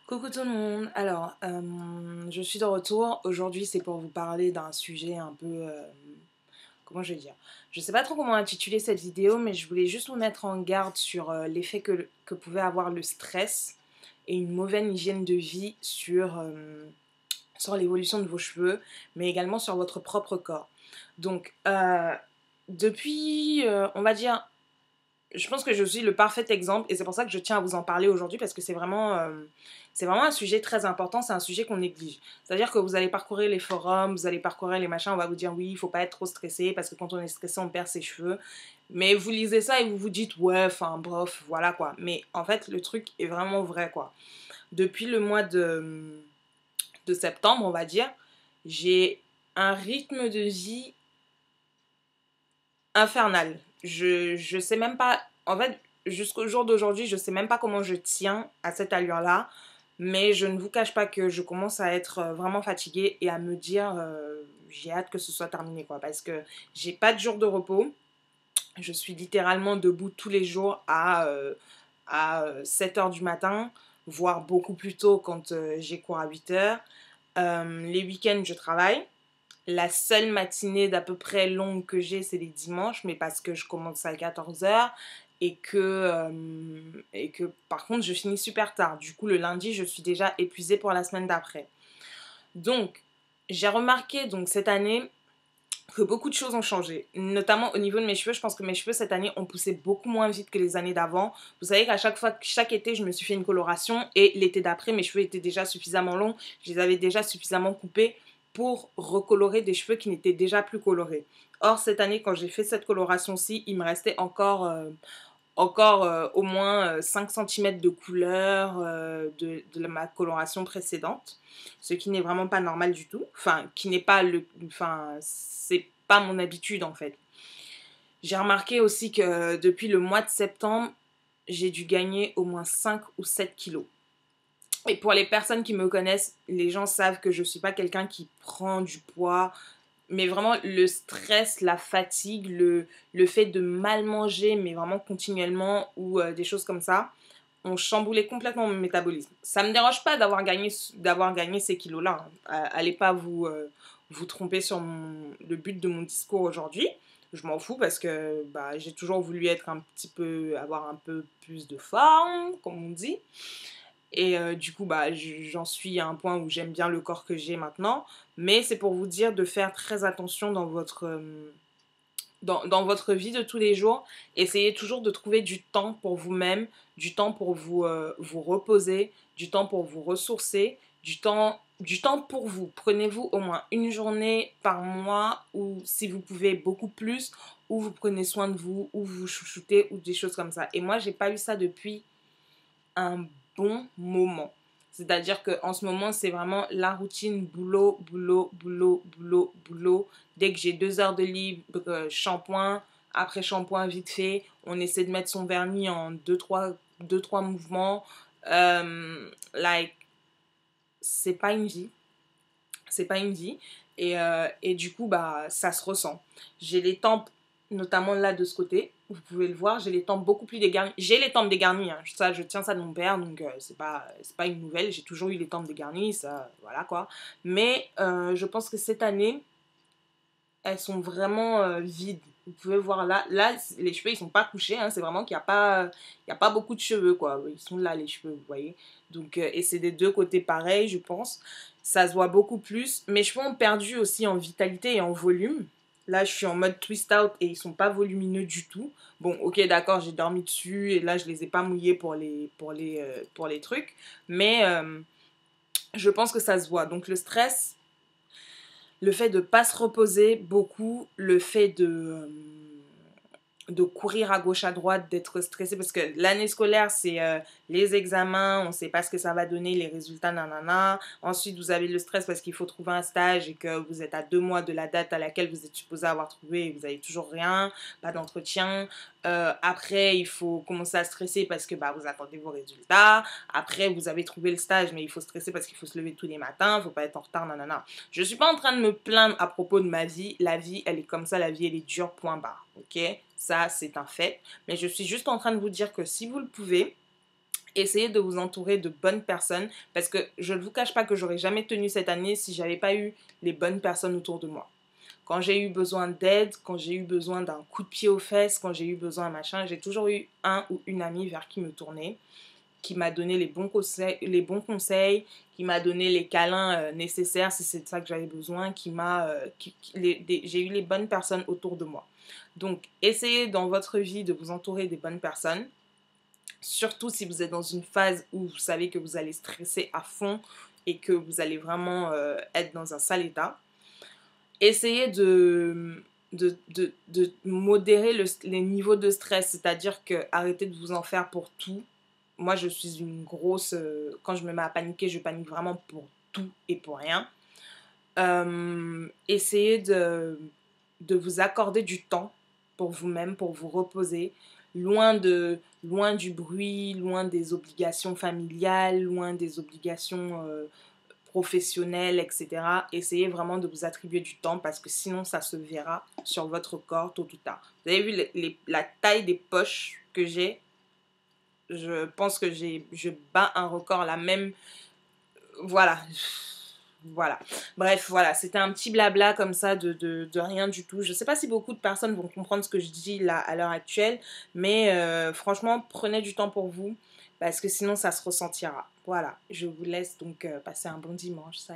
Coucou tout le monde, alors je suis de retour. Aujourd'hui c'est pour vous parler d'un sujet un peu, comment je vais dire, je sais pas trop comment intituler cette vidéo, mais je voulais juste vous mettre en garde sur l'effet que pouvait avoir le stress et une mauvaise hygiène de vie sur l'évolution de vos cheveux, mais également sur votre propre corps. Donc depuis, on va dire, je pense que je suis le parfait exemple et c'est pour ça que je tiens à vous en parler aujourd'hui parce que c'est vraiment un sujet très important, c'est un sujet qu'on néglige. C'est-à-dire que vous allez parcourir les forums, vous allez parcourir les machins, on va vous dire oui, il faut pas être trop stressé parce que quand on est stressé, on perd ses cheveux. Mais vous lisez ça et vous vous dites ouais, enfin bof, voilà quoi. Mais en fait, le truc est vraiment vrai quoi. Depuis le mois de septembre, on va dire, j'ai un rythme de vie infernal. Je sais même pas. En fait, jusqu'au jour d'aujourd'hui, je sais même pas comment je tiens à cette allure-là. Mais je ne vous cache pas que je commence à être vraiment fatiguée et à me dire j'ai hâte que ce soit terminé quoi. Parce que j'ai pas de jour de repos. Je suis littéralement debout tous les jours à 7 heures du matin, voire beaucoup plus tôt quand j'ai cours à 8 heures. Les week-ends, je travaille. La seule matinée d'à peu près longue que j'ai, c'est les dimanches, mais parce que je commence à 14 heures et que par contre, je finis super tard. Du coup, le lundi, je suis déjà épuisée pour la semaine d'après. Donc, j'ai remarqué donc cette année que beaucoup de choses ont changé, notamment au niveau de mes cheveux. Je pense que mes cheveux cette année ont poussé beaucoup moins vite que les années d'avant. Vous savez qu'à chaque fois, chaque été, je me suis fait une coloration et l'été d'après, mes cheveux étaient déjà suffisamment longs, je les avais déjà suffisamment coupés pour recolorer des cheveux qui n'étaient déjà plus colorés. Or, cette année, quand j'ai fait cette coloration-ci, il me restait encore au moins 5 cm de couleur de ma coloration précédente, ce qui n'est vraiment pas normal du tout. Enfin, qui n'est pas le. Enfin, c'est pas mon habitude en fait. J'ai remarqué aussi que depuis le mois de septembre, j'ai dû gagner au moins 5 ou 7 kilos. Et pour les personnes qui me connaissent, les gens savent que je suis pas quelqu'un qui prend du poids, mais vraiment le stress, la fatigue, le fait de mal manger, mais vraiment continuellement, ou des choses comme ça, ont chamboulé complètement mon métabolisme. Ça me dérange pas d'avoir gagné ces kilos-là, hein. Allez pas vous tromper sur le but de mon discours aujourd'hui. Je m'en fous parce que bah, j'ai toujours voulu être un petit peu, avoir un peu plus de forme, comme on dit. Et du coup, bah, j'en suis à un point où j'aime bien le corps que j'ai maintenant. Mais c'est pour vous dire de faire très attention dans votre vie de tous les jours. Essayez toujours de trouver du temps pour vous-même, du temps pour vous reposer, du temps pour vous ressourcer, du temps pour vous. Prenez-vous au moins une journée par mois ou si vous pouvez beaucoup plus, où vous prenez soin de vous, où vous chouchoutez ou des choses comme ça. Et moi, j'ai pas eu ça depuis un bon moment. C'est-à-dire qu'en ce moment, c'est vraiment la routine boulot, boulot, boulot, boulot, boulot. Dès que j'ai 2 heures de libre, shampoing, après shampoing vite fait, on essaie de mettre son vernis en deux, trois mouvements. Like, c'est pas une vie. C'est pas une vie. Et du coup, bah, ça se ressent. J'ai les tempes, notamment là de ce côté. Vous pouvez le voir, j'ai les tempes beaucoup plus dégarnies. J'ai les tempes dégarnies, hein. Ça, je tiens ça de mon père, donc c'est pas une nouvelle. J'ai toujours eu les tempes dégarnies, ça, voilà quoi. Mais je pense que cette année, elles sont vraiment vides. Vous pouvez voir là, les cheveux ils sont pas couchés, hein, c'est vraiment qu'il y a pas beaucoup de cheveux quoi. Ils sont là les cheveux, vous voyez. Donc et c'est des deux côtés pareils, je pense. Ça se voit beaucoup plus. Mes cheveux ont perdu aussi en vitalité et en volume. Là, je suis en mode twist out et ils sont pas volumineux du tout. Bon, ok, d'accord, j'ai dormi dessus et là je les ai pas mouillés pour les trucs, mais je pense que ça se voit. Donc le stress, le fait de ne pas se reposer beaucoup, le fait de courir à gauche à droite, d'être stressé parce que l'année scolaire c'est les examens, on ne sait pas ce que ça va donner, les résultats, nanana. Ensuite vous avez le stress parce qu'il faut trouver un stage et que vous êtes à 2 mois de la date à laquelle vous êtes supposé avoir trouvé et vous n'avez toujours rien, pas d'entretien. Après il faut commencer à stresser parce que bah, vous attendez vos résultats. Après vous avez trouvé le stage mais il faut stresser parce qu'il faut se lever tous les matins, il ne faut pas être en retard, nanana. Je ne suis pas en train de me plaindre à propos de ma vie, la vie elle est comme ça, la vie elle est dure, point barre, ok? Ça, c'est un fait. Mais je suis juste en train de vous dire que si vous le pouvez, Essayez de vous entourer de bonnes personnes parce que je ne vous cache pas que j'aurais jamais tenu cette année si j'avais pas eu les bonnes personnes autour de moi. Quand j'ai eu besoin d'aide, quand j'ai eu besoin d'un coup de pied aux fesses, quand j'ai eu besoin d'un machin, j'ai toujours eu un ou une amie vers qui me tourner, qui m'a donné les bons conseils, qui m'a donné les câlins nécessaires si c'est de ça que j'avais besoin, j'ai eu les bonnes personnes autour de moi. Donc, essayez dans votre vie de vous entourer des bonnes personnes. Surtout si vous êtes dans une phase où vous savez que vous allez stresser à fond et que vous allez vraiment être dans un sale état. Essayez de modérer les niveaux de stress, c'est-à-dire que arrêtez de vous en faire pour tout. Moi, je suis une grosse... quand je me mets à paniquer, je panique vraiment pour tout et pour rien. Essayez de vous accorder du temps pour vous-même, pour vous reposer, loin du bruit, loin des obligations familiales, loin des obligations professionnelles, etc. Essayez vraiment de vous attribuer du temps parce que sinon ça se verra sur votre corps tôt ou tard. Vous avez vu la taille des poches que j'ai? Je pense que je bats un record, la même... Voilà. Voilà. Bref, voilà, c'était un petit blabla comme ça de rien du tout. Je sais pas si beaucoup de personnes vont comprendre ce que je dis là à l'heure actuelle, mais franchement, prenez du temps pour vous parce que sinon ça se ressentira. Voilà, je vous laisse donc passer un bon dimanche.